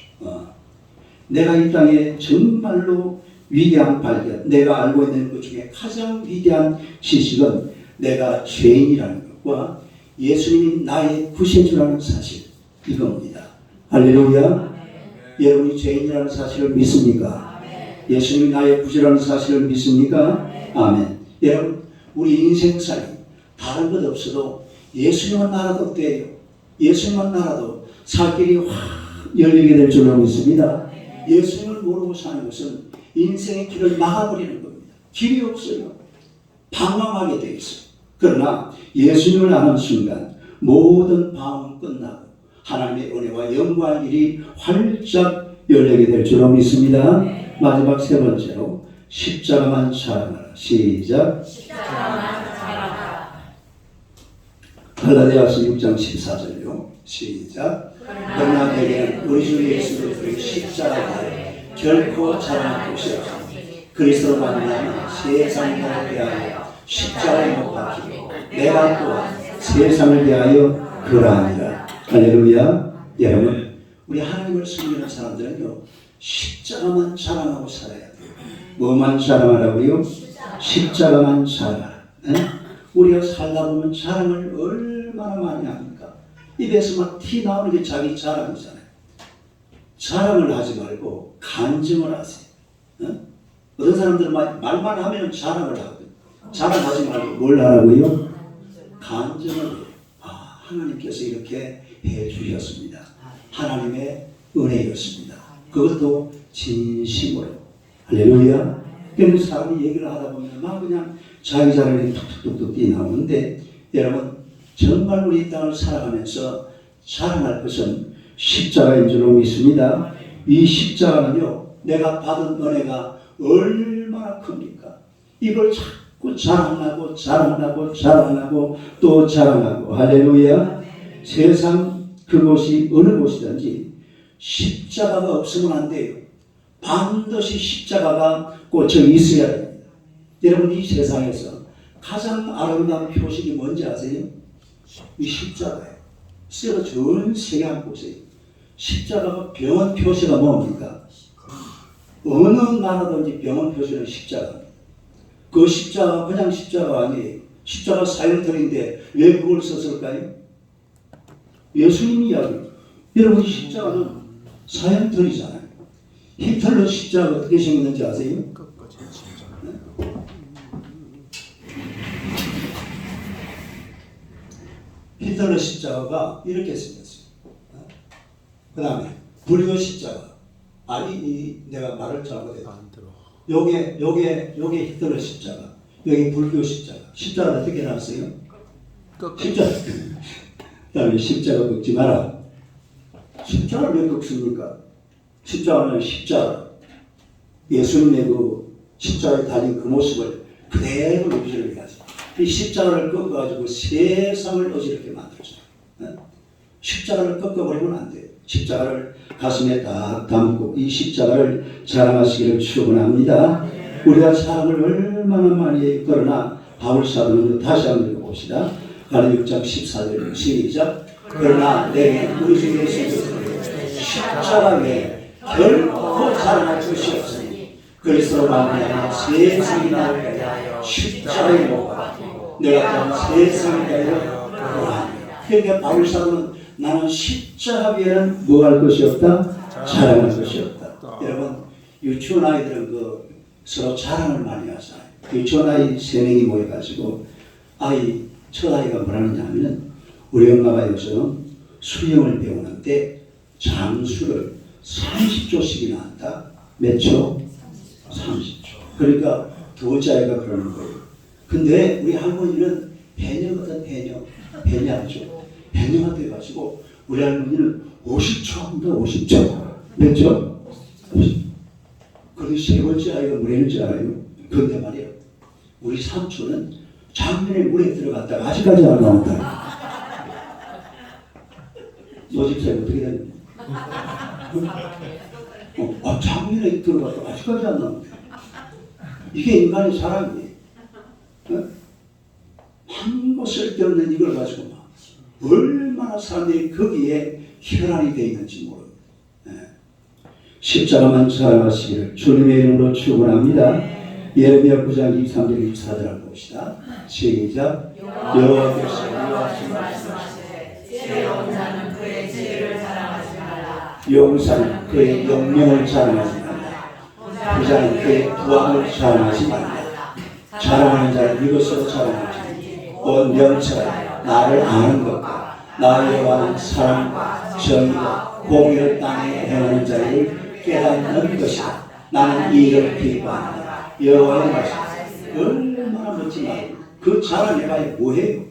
내가 이 땅에 정말로 위대한 발견, 내가 알고 있는 것 중에 가장 위대한 지식은 내가 죄인이라는 것과 예수님이 나의 구세주라는 사실, 이겁니다. 할렐루야. 여러분이 죄인이라는 사실을 믿습니까? 예수님이 나의 구세주라는 사실을 믿습니까? 아멘. 여러분, 우리 인생살이 다른 것 없어도 예수님만 알아도 돼요. 예수님만 알아도 살 길이 확 열리게 될 줄로 믿습니다. 예수님을 모르고 사는 것은 인생의 길을 막아버리는 겁니다. 길이 없어요. 방황하게 돼 있어요. 그러나 예수님을 아는 순간 모든 방황은 끝나고 하나님의 은혜와 영광의 길이 활짝 열리게 될 줄로 믿습니다. 마지막 세 번째로 십자가만 자랑하라. 시작. 십자가만 자랑하라. 갈라디아서 6장 14절요. 시작. 그러나 내게는 우리 주 예수 그리스도의 십자가에 결코 자랑할 것이 없으니 그리스도로 말미암아 세상을 대하여 십자가에 못 박히고 내가 또한 세상을 대하여 그러하니라. 할렐루야. 여러분, 우리 하나님을 섬기는 사람들은요 십자가만 자랑하고 살아야 돼요. 뭐만 자랑하라고요? 십자가만 자랑하라. 우리가 살다 보면 자랑을 얼마나 많이 합니까? 입에서 막 티 나오는 게 자기 자랑이잖아요. 자랑을 하지 말고 간증을 하세요. 어떤 사람들은 말만 하면 자랑을 하거든요. 자랑하지 말고 뭘 하라고요? 간증을 해요. 하나님께서 이렇게 해 주셨습니다. 하나님의 은혜였습니다. 그것도 진심으로. 할렐루야. 그런데 사람이 얘기를 하다 보면 막 그냥 자기 자랑이 툭툭툭툭 뛰어나오는데, 여러분 정말 우리 이 땅을 살아가면서 자랑할 것은 십자가인 줄로 믿습니다. 이 십자가는요 내가 받은 은혜가 얼마나 큽니까? 이걸 자꾸 자랑하고 또 자랑하고. 할렐루야. 세상 그곳이 어느 곳이든지 십자가가 없으면 안 돼요. 반드시 십자가가 꽂혀 있어야 됩니다. 여러분, 이 세상에서 가장 아름다운 표식이 뭔지 아세요? 이 십자가예요. 십자가 전 세계 한 곳에 십자가가 병원 표시가 뭡니까? 어느 나라든지 병원 표시는 십자가입니다. 그 십자가 그냥 십자가 아니에요. 십자가 사형들인데 왜 그걸 썼을까요? 예수님이 이야기해요. 여러분, 이 십자가는 사형들이잖아요. 히틀러 십자가 어떻게 생겼는지 아세요? 끝까지 진짜. 히틀러 십자가가 이렇게 생겼어요. 그 다음에 불교 십자가. 내가 말을 잘못했다. 안 들어. 요게 히틀러 십자가. 여기 불교 십자가. 십자가 어떻게 나왔어요? 끝까지. 십자가. 그 다음에 십자가 꺾지 마라. 십자가를 왜 꺾습니까? 십자가는 십자가. 예수님의 그 십자가에 달린 그 모습을 그대로 유지를 해야지. 이 십자가를 꺾어가지고 세상을 어지럽게 만들었어요. 십자가를 꺾어버리면 안 돼요. 십자가를 가슴에 딱 담고 이 십자가를 자랑하시기를 축원합니다. 우리가 사랑을 얼마나 많이 해요. 그러나 바울사도는 다시 한번 읽어봅시다. 가르 6장 14절 시작. 그러나 내게 우리 주 예수 그리스도의 십자가 외에 결코 자랑할 것이 없으니 그리스도로 말미암아 세상이 나를 위하여 십자가에 못 박히고 내가 또한 세상을 위하여 구원하니라. 그러니까 바울사도는 나는 십자가 외에는 뭐 할 것이 없다? 자랑할 것이 없다. 여러분 유치원 아이들은 서로 자랑을 많이 하잖아요. 유치원 아이 3명이 모여가지고 첫 아이가 뭐라느냐 하면은 우리 엄마가 요즘 수영을 배우는데 장수를 30초씩이나 한다. 몇 초? 30초. 그러니까 두 번째 아이가 그러는 거예요. 근데 우리 할머니는 배녀거든, 배녀죠. 배녀가 돼가지고 우리 할머니는 50초 합니다. 50초. 몇 초? 50초. 그리고 세 번째 아이가 뭐라는 줄 알아요? 그런데 말이에요. 우리 삼촌은 작년에 물에 들어갔다가 아직까지 안 나온다. 노집사님 어떻게 되는 작년에 들어갔다가 아직까지 안 나온다. 이게 인간의 사랑이에요. 한 거 쓸데없는 이걸 가지고 막 얼마나 사람들이 거기에 혈안이 되어 있는지 모릅니다. 십자가만 사랑하시기를 주님의 이름으로 축원합니다. 예레미야 9장 23절 24절을 봅시다. 시작. 여호와께서 여호와께서 말씀하시되 지혜로운 자는 그의 지혜를 자랑하지 말라. 용사는 그의 용명을 자랑하지 말라. 부자는 그의 부함을 자랑하지 말라. 자랑하는 자는 이것으로 자랑하지. 온 명철하여 나를 아는 것과 나 여호와는 사랑과 정의와 공의를 땅에 행하는 자를 깨닫는 것이다. 나는 이 일을 기뻐한다. 여호와의 말씀 얼마나 멋지나. 그 자랑해봐야 뭐해요?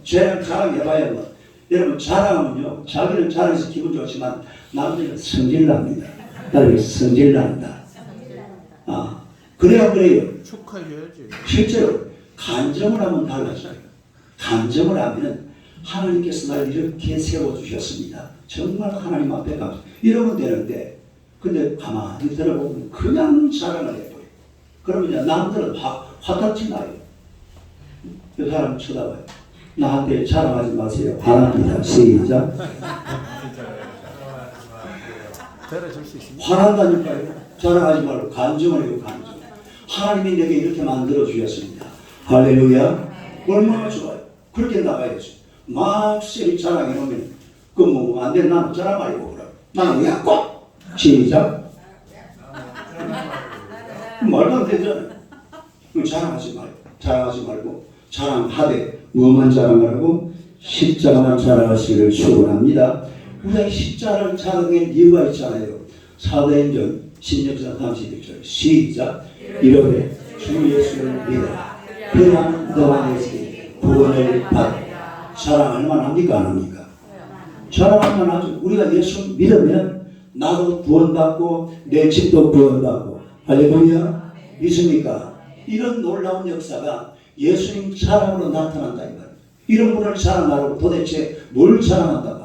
자랑해봐야 뭐. 여러분 자랑하면요, 자기는 자랑해서 기분 좋지만 남들은 성질납니다. 나를 성질난다. 그래요. 축하해줘야지. 실제로 간정을 하면 달라져요. 간정을 하면 하나님께서 나를 이렇게 세워주셨습니다. 정말 하나님 앞에 가서 이러면 되는데, 근데 가만히 들어보면 그냥 자랑을 해버려요. 그러면 이제 남들은 화딱지 나요. 그 사람 쳐다봐요. 나한테 자랑하지 마세요. 화납니다. 시작. 들어줄 수 있습니다. 화난다니까요. 자랑하지 말고 간정을 해요. 간정. 하나님이 내게 이렇게 만들어 주셨습니다. 할렐루야. 얼마나 좋아요. 그렇게 나가야죠. 막 세리 자랑해 놓으면 안 돼. 나는 자랑 말고 그래. 나는 왜 꼭? 시작. 말도 안 되잖아요. 자랑하지 말고 자랑하되 무엇만 자랑하라고? 십자가만 자랑하시기를 축원합니다. 우리가 십자가를 자랑할 이유가 있잖아요. 사도행전 16장 31절 시작. 이르되 주 예수를 믿어라. 그러면 너와 내 집이 구원을 받으리라. 자랑할 만합니까? 안 합니까? 자랑할 만하죠. 우리가 예수 믿으면 나도 구원받고 내 집도 구원받고. 할렐루야. 믿습니까? 이런 놀라운 역사가 예수님 자랑으로 나타난다 이 말이에요. 이런 분을 자랑하라고 도대체 뭘 자랑한단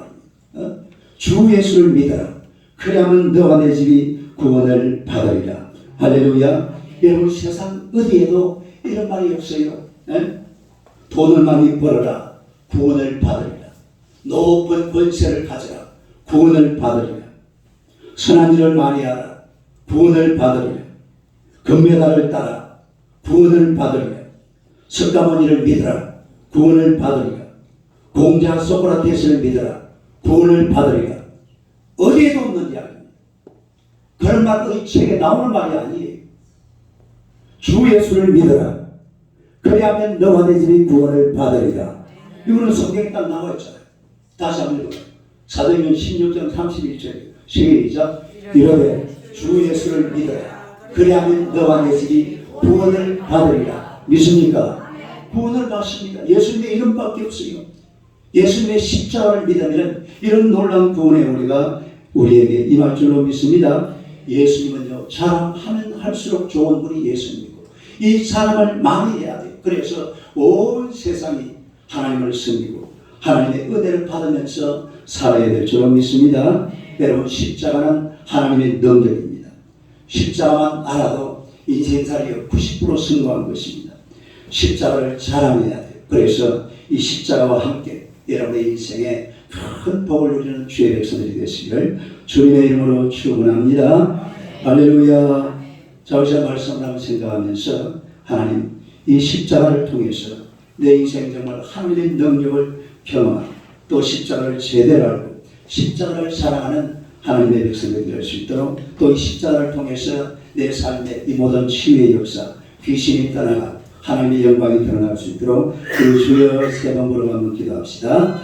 말입니까? 주 예수를 믿어라. 그러면 너와 내 집이 구원을 받으리라. 할렐루야. 여러분 세상 어디에도 이런 말이 없어요. 돈을 많이 벌어라. 구원을 받으리라. 높은 권세를 가져라. 구원을 받으리라. 선한 일을 많이 하라. 구원을 받으리라. 금메달을 따라. 구원을 받으리라. 석가모니를 믿어라. 구원을 받으리라. 공자 소크라테스를 믿어라. 구원을 받으리라. 어디에도 없는 이야기입니다. 그 그런 말 어디 책에 나오는 말이 아니에요. 주 예수를 믿어라. 그리하면 너와 내 집이 구원을 받으리라. 이거는 성경에 딱 나와 있잖아요. 다시 한번 읽어요. 사도행전 16장 31절 시작. 이르되 주 예수를 믿어라. 그리하면 너와 내 집이 구원을 받으리라. 믿습니까? 구원을 받습니다. 예수님의 이름밖에 없어요. 예수님의 십자가를 믿으면 이런 놀라운 구원의 우리가 우리에게 임할 줄로 믿습니다. 예수님은요, 자랑하면 할수록 좋은 분이 예수님이고 이 사람을 많이 해야 돼요. 그래서 온 세상이 하나님을 섬기고 하나님의 은혜를 받으면서 살아야 될 줄로 믿습니다. 여러분, 십자가는 하나님의 능력입니다. 십자가만 알아도 인생살이가 90% 성공한 것입니다. 십자가를 자랑해야 돼요. 그래서 이 십자가와 함께 여러분의 인생에 큰 복을 누리는 주의 백성들이 되시기를 주님의 이름으로 축원합니다. 할렐루야. 자, 우리가 말씀을 한번 생각하면서 하나님, 이 십자가를 통해서 내 인생 정말 하나님의 능력을 경험하고 또 십자가를 제대로 알고 십자가를 사랑하는 하나님의 백성들이 될 수 있도록 또 이 십자가를 통해서 내 삶의 이 모든 치유의 역사, 귀신이 떠나가 하나님의 영광이 드러날 수 있도록 그 주여 세 번 부르며 기도합시다.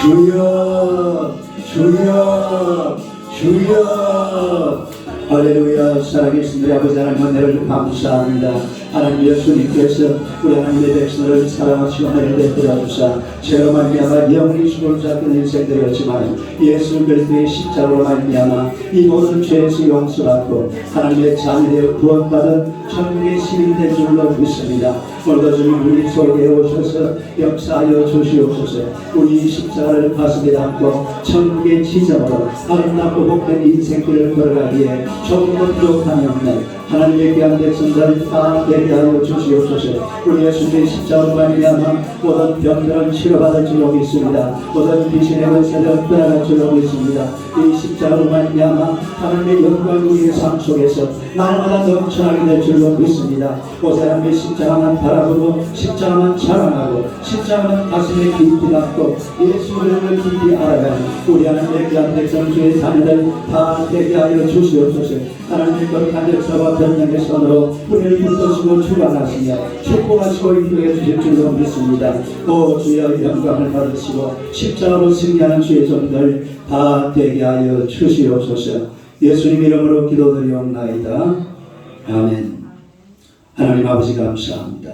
주여, 주여, 주여. 할렐루야. 살아계신 우리 아버지 하나님 은혜를 감사합니다. 하나님 예수님께서 우리 하나님의 백성을 사랑하시고 은혜를 베풀어 주사 죄로 말미암아 영원히 죽을 잡는 인생들이었지만 예수 그리스도의 십자가로 말미암아 이 모든 죄에서 용서받고 하나님의 자녀되어 구원받은 천국의 시민이 된 줄로 믿습니다. 오늘도 주님 우리 속에 오셔서 역사하여 주시옵소서. 우리 십자가를 가슴에 담고 천국의 지점으로 아름답고 복된 인생길을 걸어가기에 조금도 부족함이 없는 하나님의 귀한 백성들 다 되게 하여 주시옵소서. 우리 예수님의 십자가로 말미암아 모든 병들은 치료받을 줄로 믿습니다. 모든 귀신의 권세들은 떠나갈 줄로 믿습니다. 이 십자가로 말미암아 하나님의 영광이 우리의 삶 속에서 날마다 넘쳐나게 될 줄로 믿습니다. 오직 하나님의 십자가만 바라보고 십자가만 자랑하고 십자가만 가슴에 깊이 담고 예수를 깊이 알아가는 우리 하나님의 귀한 백성 주의 자녀들 다 되게 하여 주시옵소서. 하나님의 거룩한 역사와 변명의 손으로 우리를 붙드시고 주관하시며 축복하시고 인도해 주실 줄로 믿습니다. 오 주여 영광을 받으시고 십자가로 승리하는 주의 종들 다 되게 하여 주시옵소서. 예수님 이름으로 기도드리옵나이다. 아멘. 하나님 아버지 감사합니다.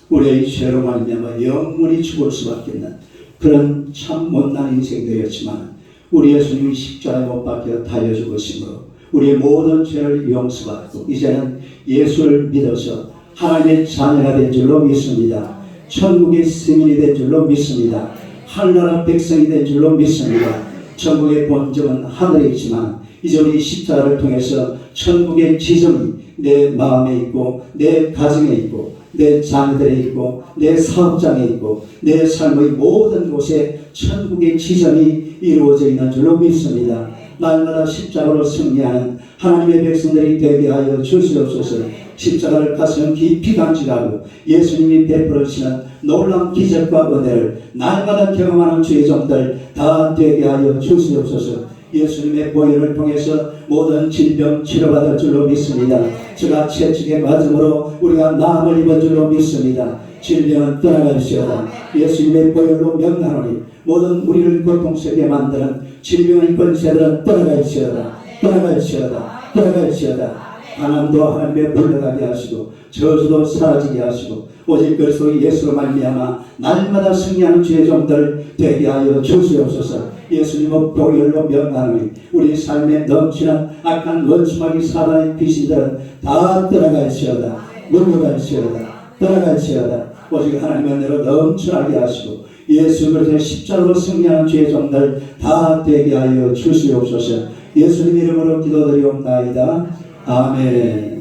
우리의 죄로 말미암아 영원히 죽을 수밖에 없는 그런 참 못난 인생들이었지만 우리 예수님이 십자가에 못 박혀 달려 죽으심으로 우리의 모든 죄를 용서받고 이제는 예수를 믿어서 하나님의 자녀가 된 줄로 믿습니다. 천국의 시민이 된 줄로 믿습니다. 하늘나라 백성이 된 줄로 믿습니다. 천국의 본점은 하늘에 있지만 이제 우리 십자가를 통해서 천국의 지점이 내 마음에 있고 내 가정에 있고 내 자녀들에 있고 내 사업장에 있고 내 삶의 모든 곳에 천국의 지점이 이루어져 있는 줄로 믿습니다. 날마다 십자가로 승리하는 하나님의 백성들이 되게 하여 주시옵소서. 십자가를 가슴 깊이 간직하고 예수님이 베풀으시는 놀라운 기적과 은혜를 날마다 경험하는 주의 종들 다 되게 하여 주시옵소서. 예수님의 보혈을 통해서 모든 질병 치료받을 줄로 믿습니다. 주가 채찍에 맞음으로 우리가 나음을 입은 줄로 믿습니다. 질병은 떠나갈지어다. 예수님의 보혈로 명하노니 모든 우리를 고통스럽게 만드는 질병의 권세들은 떠나갈지어다. 떠나갈지어다. 떠나갈지어다. 가난도 하나님의 물러가게 하시고 저주도 사라지게 하시고 오직 그리스도 예수로 말미암아 날마다 승리하는 주의 종들 되게 하여 주시옵소서. 예수님의 보혈로 명하노니 우리 삶에 넘치는 악한 원수마귀 사단의 귀신들은 다 떠나갈지어다. 물러갈지어다. 떠나갈지어다. 오직 하나님의 은혜로 넘쳐나게 하시고 예수 그리스도의 십자가로 승리하는 주의 종들 다 되게 하여 주시옵소서. 예수님 이름으로 기도드리옵나이다. 아멘.